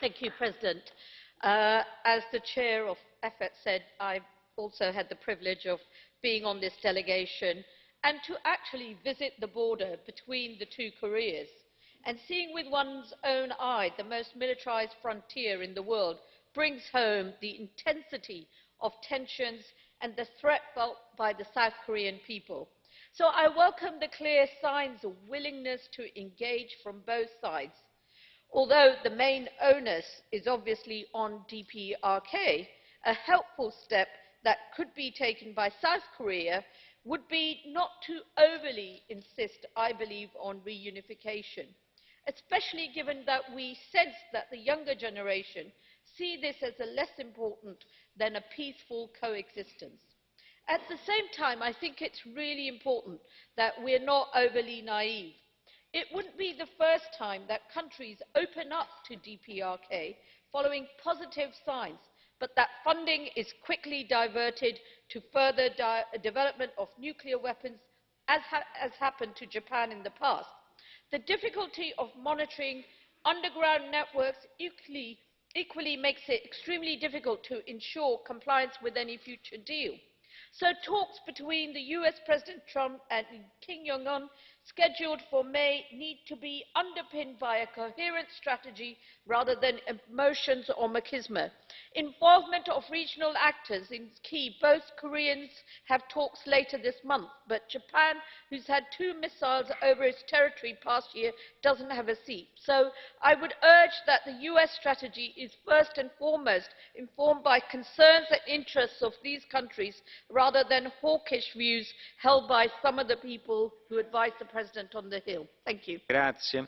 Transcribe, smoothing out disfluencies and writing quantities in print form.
Thank you, President. As the chair of EFET said, I've also had the privilege of being on this delegation and to actually visit the border between the two Koreas and seeing with one's own eye the most militarized frontier in the world brings home the intensity of tensions and the threat felt by the South Korean people. So I welcome the clear signs of willingness to engage from both sides. Although the main onus is obviously on DPRK, a helpful step that could be taken by South Korea would be not to overly insist, I believe, on reunification, especially given that we sense that the younger generation see this as less important than a peaceful coexistence. At the same time, I think it's really important that we're not overly naive. It wouldn't be the first time that countries open up to DPRK following positive signs, but that funding is quickly diverted to further development of nuclear weapons, as has happened to Japan in the past. The difficulty of monitoring underground networks equally makes it extremely difficult to ensure compliance with any future deal. So talks between the US President Trump and Kim Jong-un scheduled for May need to be underpinned by a coherent strategy rather than emotions or machismo. Involvement of regional actors is key. Both Koreans have talks later this month, but Japan, who's had 2 missiles over its territory past year, doesn't have a seat. So I would urge that the US strategy is first and foremost informed by concerns and interests of these countries rather than hawkish views held by some of the people who advise the President on the Hill. Thank you. Grazie.